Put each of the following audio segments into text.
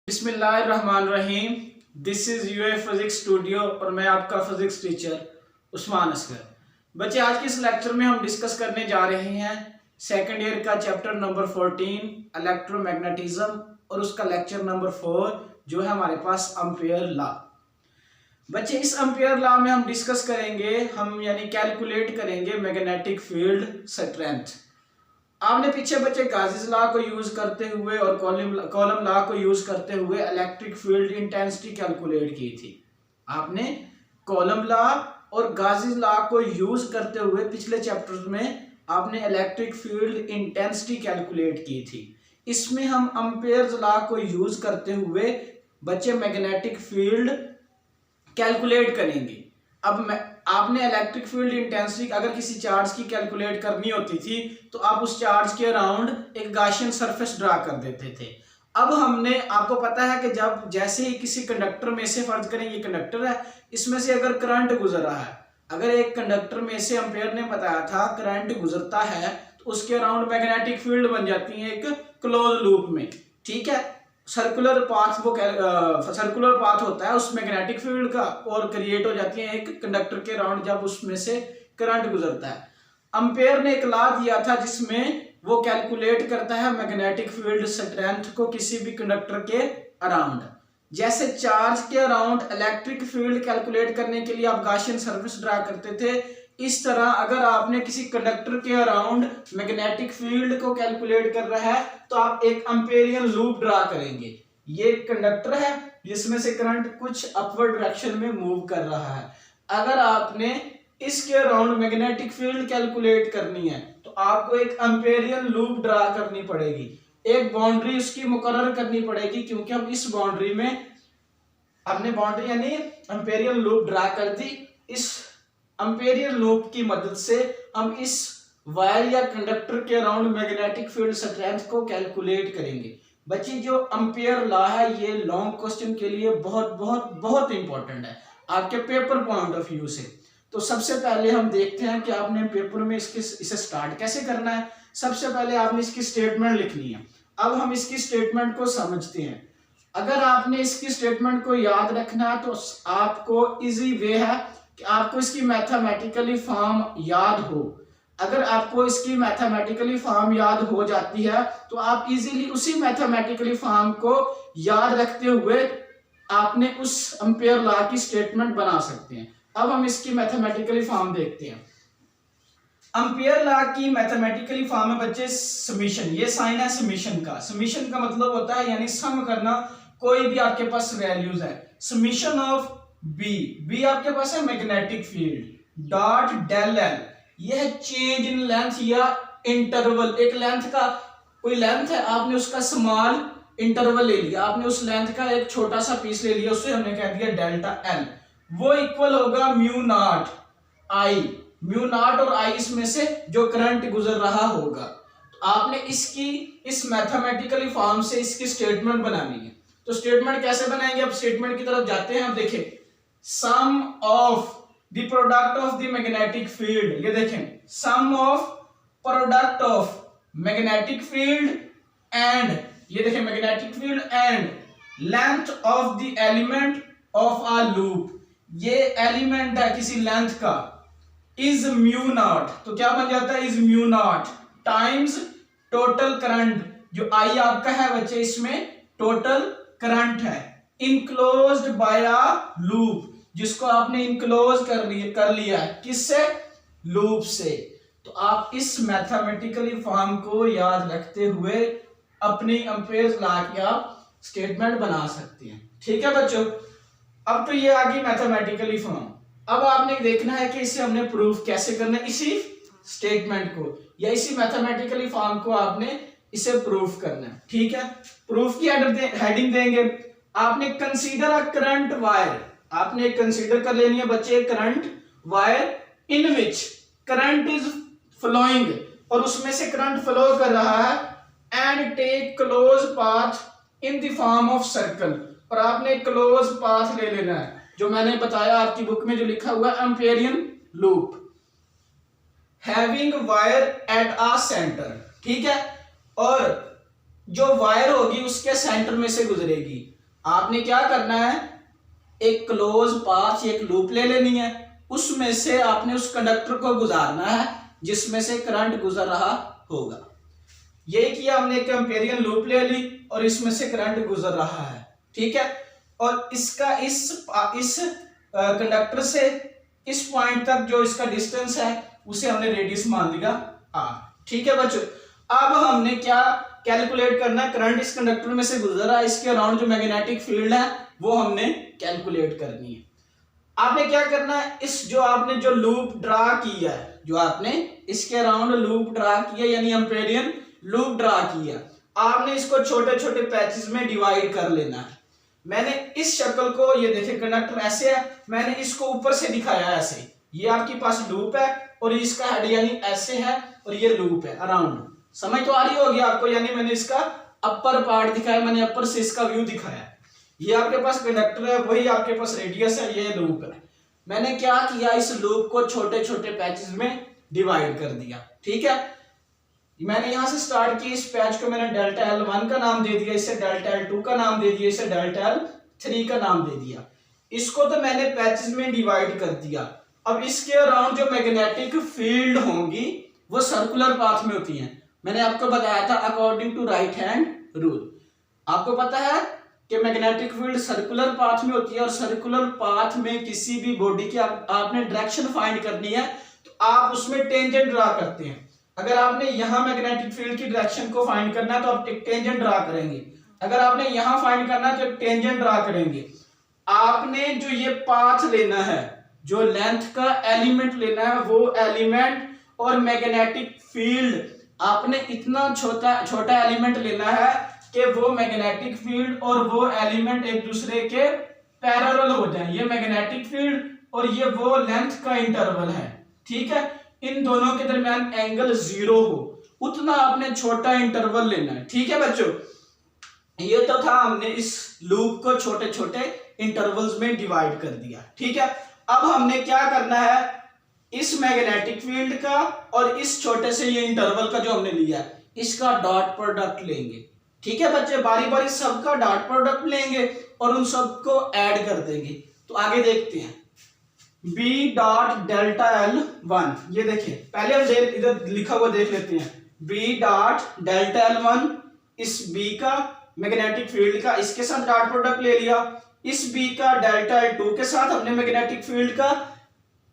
बिस्मिल्लाहिर्रहमानिर्रहीम। This is UA physics studio और मैं आपका फिजिक्स टीचर उस्मान असगर। बच्चे, आज के इस लेक्चर में हम डिस्कस करने जा रहे हैं सेकंड ईयर का चैप्टर नंबर 14 इलेक्ट्रोमैग्नेटिज्म और उसका लेक्चर नंबर 4 जो है हमारे पास एम्पियर लॉ। बच्चे, इस एम्पियर लॉ में हम डिस्कस करेंगे, हम यानी कैलकुलेट करेंगे मैग्नेटिक फील्ड स्ट्रेंथ। आपने पीछे बच्चे गाजिस लॉ को यूज करते हुए और कॉलम लॉ को यूज करते हुए इलेक्ट्रिक फील्ड इंटेंसिटी कैलकुलेट की थी। आपने कॉलम लॉ और गाजिस लॉ को यूज करते हुए पिछले चैप्टर में आपने इलेक्ट्रिक फील्ड इंटेंसिटी कैलकुलेट की थी। इसमें हम एम्पियर्स लॉ को यूज करते हुए बच्चे मैग्नेटिक फील्ड कैलकुलेट करेंगे। अब आपने इलेक्ट्रिक फील्ड इंटेंसिटी अगर किसी चार्ज की कैलकुलेट करनी होती थी तो आप उस चार्ज के अराउंड एक गॉसियन सरफेस ड्रा कर देते थे। अब हमने, आपको पता है कि जब जैसे ही किसी कंडक्टर में से, फर्ज करें ये कंडक्टर है, इसमें से अगर करंट गुजर रहा है, अगर एक कंडक्टर में से एम्पियर ने बताया था करंट गुजरता है तो उसके अराउंड मैग्नेटिक फील्ड बन जाती है एक क्लोज लूप में। ठीक है, सर्कुलर पाथ, वो सर्कुलर पाथ होता है उस मैग्नेटिक फील्ड का, और क्रिएट हो जाती है एक कंडक्टर के अराउंड जब उसमें से करंट गुजरता है। एम्पियर ने एक लॉ दिया था जिसमें वो कैलकुलेट करता है मैग्नेटिक फील्ड स्ट्रेंथ को किसी भी कंडक्टर के अराउंड। जैसे चार्ज के अराउंड इलेक्ट्रिक फील्ड कैलकुलेट करने के लिए आप गॉसियन सरफेस ड्रा करते थे, इस तरह अगर आपने किसी कंडक्टर के अराउंड मैग्नेटिक फील्ड को कैलकुलेट कर रहा है तो आप एक एम्पेरियन लूप ड्रा करेंगे। ये कंडक्टर है जिसमें से करंट कुछ अपवर्ड डायरेक्शन में मूव कर रहा है। अगर आपने इसके अराउंड मैग्नेटिक फील्ड कैलकुलेट करनी है तो आपको एक एम्पेरियन लूप ड्रा करनी पड़ेगी, एक बाउंड्री उसकी मुकर्रर करनी पड़ेगी, क्योंकि हम इस बाउंड्री में हमने बाउंड्री यानी एम्पेरियन लूप ड्रा कर दी। इस एम्पेरियन लूप की मदद से हम इस वायर या कंडक्टर के अराउंड मैग्नेटिक फील्ड स्ट्रेंथ को कैलकुलेट करेंगे। बच्चे, जो एम्पियर लॉ है ये लॉन्ग क्वेश्चन के लिए बहुत बहुत बहुत इंपॉर्टेंट है आपके पेपर पॉइंट ऑफ व्यू से। तो सबसे पहले हम देखते हैं कि आपने पेपर में इसे स्टार्ट कैसे करना है। सबसे पहले आपने इसकी स्टेटमेंट लिखनी है। अब हम इसकी स्टेटमेंट को समझते हैं। अगर आपने इसकी स्टेटमेंट को याद रखना है तो आपको इजी वे है कि आपको इसकी मैथमेटिकली फॉर्म याद हो। अगर आपको इसकी मैथमेटिकली फॉर्म याद हो जाती है तो आप इजीली उसी मैथमेटिकली फॉर्म को याद रखते हुए आपने उस एम्पियर लॉ की स्टेटमेंट बना सकते हैं। अब हम इसकी मैथमेटिकली फॉर्म देखते हैं। एम्पियर लॉ की मैथमेटिकली फॉर्म है बच्चे समीशन। ये साइन है समीशन का। समीशन का मतलब होता है यानी सम करना, कोई भी आपके पास वैल्यूज है। समीशन ऑफ बी आपके पास है magnetic field dot del L, यह चेंज इन लेंथ या इंटरवल। एक लेंथ का कोई लेंथ है, आपने उसका स्मॉल इंटरवल ले लिया, आपने उस लेंथ का एक छोटा सा पीस ले लिया, उससे हमने कह दिया डेल्टा एल, वो इक्वल होगा म्यू नॉट आई। म्यू नॉट और आई इसमें से जो करंट गुजर रहा होगा। तो आपने इसकी इस मैथमेटिकली फॉर्म से इसकी स्टेटमेंट बनानी है। तो स्टेटमेंट कैसे बनाएंगे, अब स्टेटमेंट की तरफ जाते हैं। अब देखें, sum of the product of the magnetic field, ये देखें sum of product of magnetic field and, ये देखें magnetic field and length of the element of a loop, ये एलिमेंट है किसी लेंथ का, इज म्यू नॉट। तो क्या बन जाता है, is mu naught times total current. जो आई आपका है बच्चे इसमें टोटल करंट है, इनक्लोज्ड बाय अ लूप, जिसको आपने इनक्लोज कर लिया है किससे, लूप से। तो आप इस मैथमेटिकली फॉर्म को याद रखते हुए अपनी एम्पियर लॉ की आप स्टेटमेंट बना सकते हैं। ठीक है बच्चों, अब तो ये आ गई मैथमेटिकली फॉर्म। अब आपने देखना है कि इसे हमने प्रूफ कैसे करना है, इसी स्टेटमेंट को या इसी मैथमेटिकली फॉर्म को आपने इसे प्रूफ करना है। ठीक है, प्रूफ की हेडिंग देंगे आपने कंसीडर अ करंट वायर। आपने कंसीडर कर लेनी है बच्चे current wire in which current is flowing, और उसमें से करंट फ्लो कर रहा है, and take close path in the form of circle, और आपने क्लोज पाथ ले लेना है जो मैंने बताया आपकी बुक में जो लिखा हुआ है Amperian loop, having wire at a centre. ठीक है, और जो वायर होगी उसके सेंटर में से गुजरेगी। आपने क्या करना है, एक क्लोज पाथ, एक लूप ले लेनी है, उसमें से आपने उस कंडक्टर को गुजारना है जिसमें से करंट गुजर रहा होगा। यही किया हमने, एक एम्पेरियन लूप ले ली और इसमें से करंट गुजर रहा है, ठीक है। और इसका इस कंडक्टर से इस पॉइंट तक जो इसका डिस्टेंस है उसे हमने रेडियस मान लिया r, ठीक है बच्चों। अब हमने क्या कैलकुलेट करना है, करंट इस कंडक्टर में से गुजर रहा है, इसके अराउंड जो मैग्नेटिक फील्ड है वो हमने कैलकुलेट करनी है। आपने क्या करना है, इस जो आपने जो लूप ड्रा किया है, जो आपने इसके अराउंड लूप ड्रा किया यानी एम्पेरियन लूप ड्रा किया, आपने इसको छोटे छोटे पैचेस में डिवाइड कर लेना है। मैंने इस शक्ल को, ये देखिए कंडक्टर ऐसे है, मैंने इसको ऊपर से दिखाया ऐसे, ये आपके पास लूप है और इसका हेड यानी ऐसे है और ये लूप है अराउंड, समझ तो आ रही होगी आपको, यानी मैंने इसका अपर पार्ट दिखाया, मैंने अपर से इसका व्यू दिखाया। ये आपके पास कंडक्टर है, वही आपके पास रेडियस है, ये लूप है। मैंने क्या किया, इस लूप को छोटे छोटे पैचेस में डिवाइड कर दिया, ठीक है। मैंने यहां से स्टार्ट की, इस पैच को मैंने डेल्टा L1 का नाम दे दिया, इसे डेल्टा L2 का नाम दे दिया, इसे डेल्टा L3 का नाम दे दिया। इसको तो मैंने पैचेस में डिवाइड कर दिया। अब इसके अराउंड जो मैग्नेटिक फील्ड होंगी वो सर्कुलर पाथ में होती हैं। मैंने आपको बताया था according to right hand rule, आपको पता है कि मैग्नेटिक फील्ड सर्कुलर पाथ में होती है, और सर्कुलर पाथ में किसी भी बॉडी की आपने डायरेक्शन फाइंड करनी है तो आप उसमें टेंजेंट ड्रा करते हैं। अगर आपने यहां मैग्नेटिक फील्ड की डायरेक्शन को फाइंड करना है तो आप एक टेंजेंट ड्रा करेंगे, अगर आपने यहां फाइंड करना है तो एक टेंजेंट ड्रा करेंगे। आपने जो ये पाथ लेना है, जो लेंथ का एलिमेंट लेना है, वो एलिमेंट और मैग्नेटिक फील्ड आपने इतना छोटा एलिमेंट लेना है कि वो मैग्नेटिक फील्ड और वो एलिमेंट एक दूसरे के पैरेलल हो जाए। ये मैग्नेटिक फील्ड और ये वो लेंथ का इंटरवल है, ठीक है। इन दोनों के दरमियान एंगल 0 हो, उतना आपने छोटा इंटरवल लेना है, ठीक है बच्चों। ये तो था, हमने इस लूप को छोटे छोटे इंटरवल्स में डिवाइड कर दिया, ठीक है। अब हमने क्या करना है, इस मैग्नेटिक फील्ड का और इस छोटे से ये इंटरवल का जो हमने लिया है इसका डॉट प्रोडक्ट लेंगे, ठीक है बच्चे। बारी बारी सबका डॉट प्रोडक्ट लेंगे और उन सबको ऐड कर देंगे। तो आगे देखते हैं, B डॉट डेल्टा L1, ये देखिए पहले हम इधर लिखा हुआ देख लेते हैं। B डॉट डेल्टा L1, इस B का मैग्नेटिक फील्ड का इसके साथ डॉट प्रोडक्ट ले लिया, इस B का डेल्टा L2 के साथ हमने मैग्नेटिक फील्ड का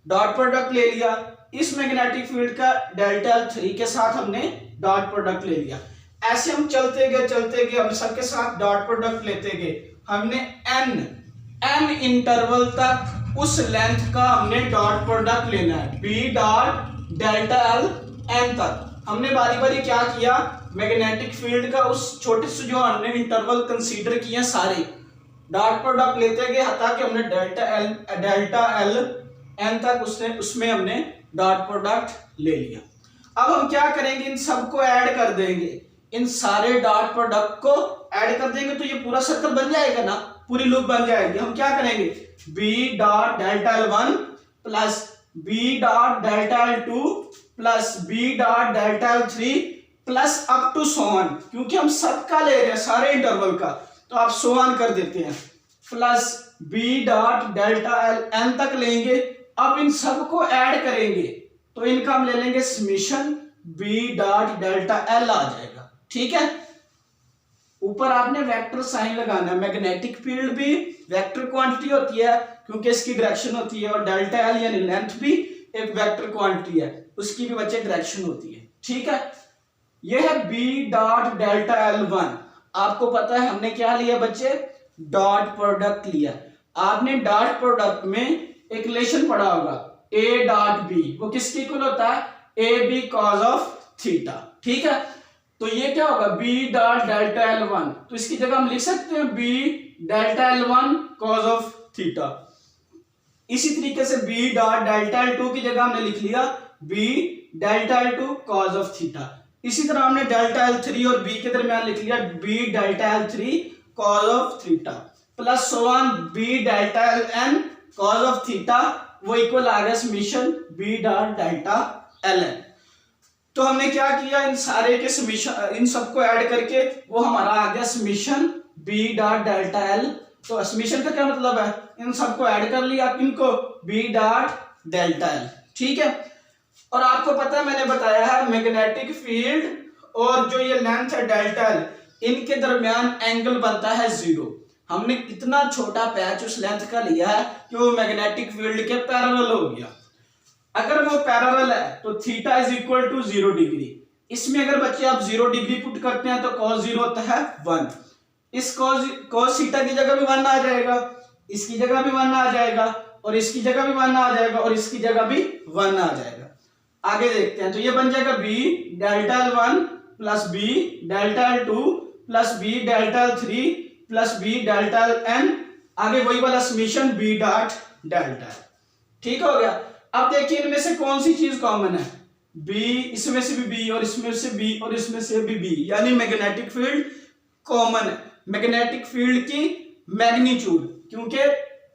डॉट प्रोडक्ट ले लिया, इस मैग्नेटिक फील्ड का डेल्टा L3 के साथ हमने डॉट प्रोडक्ट ले लिया। ऐसे हम चलते गए हम सबके साथ डॉट प्रोडक्ट लेते गए। हमने n इंटरवल तक उस लेंथ का हमने डॉट प्रोडक्ट लेना है, B dot delta L n तक। हमने बारी बारी क्या किया, मैग्नेटिक फील्ड का उस छोटे से जो हमने इंटरवल कंसीडर किए सारे डॉट प्रोडक्ट लेते गए, ताकि हमने डेल्टा L n तक उसमें हमने डॉट प्रोडक्ट ले लिया। अब हम क्या करेंगे, इन सबको ऐड कर देंगे, इन सारे डॉट प्रोडक्ट को ऐड कर देंगे तो ये पूरा सर्कल बन जाएगा ना, पूरी लूप बन जाएगी। हम क्या करेंगे, B dot delta L1 plus B dot delta L2 plus B dot delta L3 plus up to so on, क्योंकि हम सबका ले रहे हैं सारे इंटरवल का, तो आप सो ऑन कर देते हैं, plus B dot delta N तक लेंगे। अब इन सबको ऐड करेंगे तो इनका हम ले लेंगे summation, B dot delta L आ जाएगा, ठीक है। ऊपर आपने वेक्टर साइन लगाना है, मैग्नेटिक फील्ड भी वेक्टर क्वांटिटी होती है क्योंकि इसकी डायरेक्शन होती है, और डेल्टा L यानी लेंथ भी एक वेक्टर क्वांटिटी है, उसकी भी बच्चे डायरेक्शन होती है, ठीक है। यह है B डॉट डेल्टा L1। आपको पता है हमने क्या लिया बच्चे, डॉट प्रोडक्ट लिया। आपने डॉट प्रोडक्ट में एक रिलेशन पढ़ा होगा, A डॉट B, वो किसके इक्वल होता है, AB cos ऑफ थीटा, ठीक है। तो ये क्या होगा, B डॉट डेल्टा L1, तो इसकी जगह हम लिख सकते हैं B delta L1 cos of theta. इसी तरीके से B डॉट डेल्टा L2 की जगह हमने लिख लिया B delta L2 cos of theta. इसी तरह हमने डेल्टा L3 और B के दरमियान लिख लिया B delta L3 cos of theta, plus so on B delta Ln cos of theta, वो इक्वल आ गया summation B dot delta Ln। तो हमने क्या किया, इन सारे के समीशन, इन सबको ऐड करके वो हमारा आ गया summation B dot delta L. तो समीशन का क्या मतलब है, इन सबको ऐड कर लिया, इनको बी डॉट डेल्टा एल। ठीक है, और आपको पता है मैंने बताया है मैग्नेटिक फील्ड और जो ये लेंथ है डेल्टा एल, इनके दरमियान एंगल बनता है 0। हमने इतना छोटा पैच उस लेंथ का लिया है कि वो मैग्नेटिक फील्ड के पैरेलल हो गया। अगर वो पैरेलल है तो theta is equal to 0 degree. इसमें अगर बच्चे आप 0 डिग्री पुट करते हैं तो cos 0 होता है 1। इस cos थीटा की जगह भी 1 आ जाएगा, इसकी जगह भी 1 आ जाएगा, और इसकी जगह भी 1 आ जाएगा, और इसकी जगह भी 1 आ जाएगा। आगे देखते हैं, तो ये बन जाएगा b delta L1 plus b delta L2 plus b delta L3 plus b delta Ln, आगे वही वाला समीशन b डॉट डेल्टा। ठीक हो गया। अब देखिए इनमें से कौन सी चीज कॉमन है, b, इसमें से भी b और इसमें से b और इसमें से भी b, यानी मैग्नेटिक फील्ड कॉमन है। मैग्नेटिक फील्ड की मैग्नीट्यूड, क्योंकि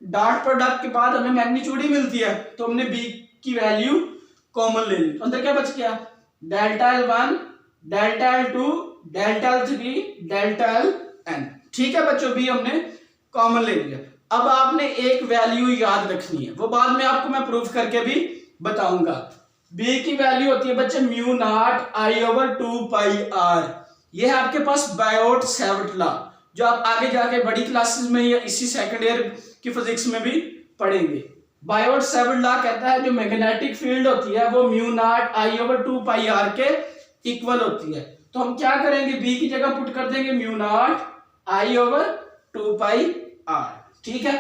डॉट प्रोडक्ट के बाद हमें मैग्नीट्यूड ही मिलती है, तो हमने b की वैल्यू कॉमन ले ली। तो अंदर क्या बच गया, delta L1 delta L2 delta L3 delta Ln। ठीक है बच्चों, b हमने कॉमन ले लिया। अब आपने एक वैल्यू याद रखनी है, वो बाद में आपको मैं प्रूफ करके भी बताऊंगा। b की वैल्यू होती है बच्चे mu naught I over 2 pi R. ये है आपके पास बायोट-सैवर्ट लॉ, जो आप आगे जाके बड़ी क्लासेस में या इसी सेकंड ईयर की फिजिक्स में भी पढ़ेंगे। बायोट-सैवर्ट लॉ कहता है जो मैग्नेटिक फील्ड होती है वो mu naught I over 2 pi R के इक्वल होती है। तो हम क्या करेंगे, b की जगह पुट कर देंगे mu naught I over 2 pi R. ठीक है,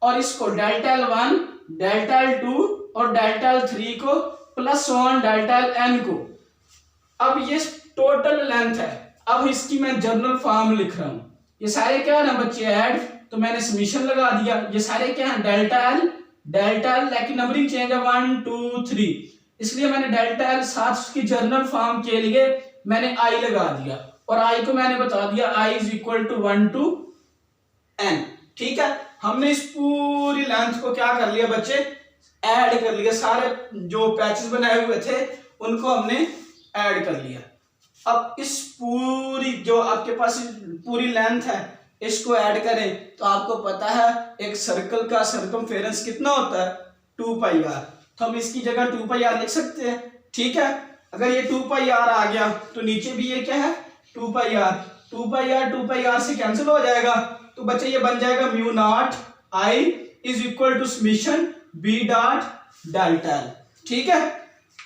और इसको डेल्टा L1 डेल्टा L2 और डेल्टा L3 को प्लस 1 डेल्टा Ln को। अब ये टोटल लेंथ है, अब इसकी मैं जनरल फॉर्म लिख रहा हूं। ये सारे क्या है ना बच्चे ऐड, तो मैंने समीशन लगा दिया। ये सारे क्या है, डेल्टा L, लेकिन नंबरिंग चेंज है 1 2 3, इसलिए मैंने डेल्टा L साथ उसकी जनरल फॉर्म के लिए मैंने I लगा दिया, और I को मैंने बता दिया I is equal to 1 to n। ठीक है, हमने इस पूरी लेंथ को क्या कर लिया बच्चे, ऐड कर लिया। सारे जो पैचेस बनाए हुए थे उनको हमने ऐड कर लिया। अब इस पूरी जो आपके पास पूरी लेंथ है इसको ऐड करें तो आपको पता है एक सर्कल का सर्कमफेरेंस कितना होता है, 2 पाई आर। तो हम इसकी जगह 2 पाई आर लिख सकते हैं। ठीक है, अगर ये 2 पाई आर आ गया तो नीचे भी ये क्या है 2 पाई आर। 2 पाई आर से कैंसिल हो जाएगा, तो बच्चे ये बन जाएगा mu naught I is equal to summation B dot delta L. ठीक है,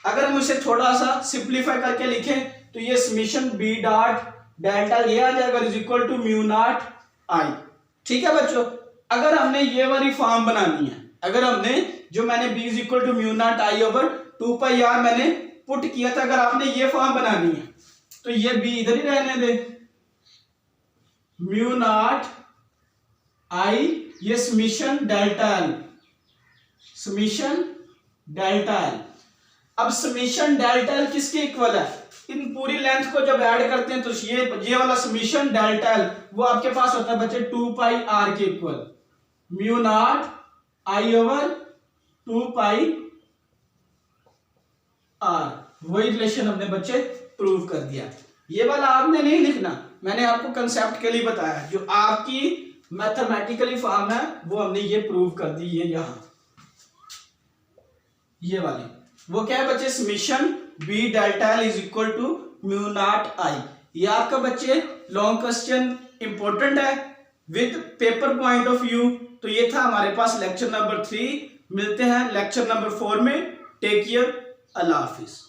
अगर हम इसे थोड़ा सा सिंप्लीफाई करके लिखें तो ये समीशन बी डॉट डेल्टा ये आ जाएगा is equal to mu naught I. ठीक है बच्चों, अगर हमने ये वाली फॉर्म बनानी है, अगर हमने जो मैंने b is equal to mu naught I over 2 pi R मैंने पुट किया था, अगर आपने ये फॉर्म बनानी है तो ये b इधर ही रहने दे, म्यू नॉट आई, ये summation delta L, summation delta L. अब समीशन डेल्टा एल किसके इक्वल है, इन पूरी लेंथ को जब ऐड करते हैं तो ये वाला समीशन डेल्टा एल वो आपके पास होता है बच्चे 2 पाई आर के equal, mu naught I over 2 pi R. वही रिलेशन हमने बच्चे प्रूव कर दिया। ये वाला आपने नहीं लिखना, मैंने आपको कंसेप्ट के लिए बताया। जो आपकी मैथमेटिकली फॉर्म है वो हमने ये प्रूव कर दी। ये यहां ये वाली वो क्या है बच्चे, summation B delta L is equal to mu naught I. ये आपका बच्चे लॉन्ग क्वेश्चन इंपॉर्टेंट है with paper point of view. तो ये था हमारे पास लेक्चर नंबर 3। मिलते हैं लेक्चर नंबर 4 में। टेक केयर, अल्लाह हाफिज।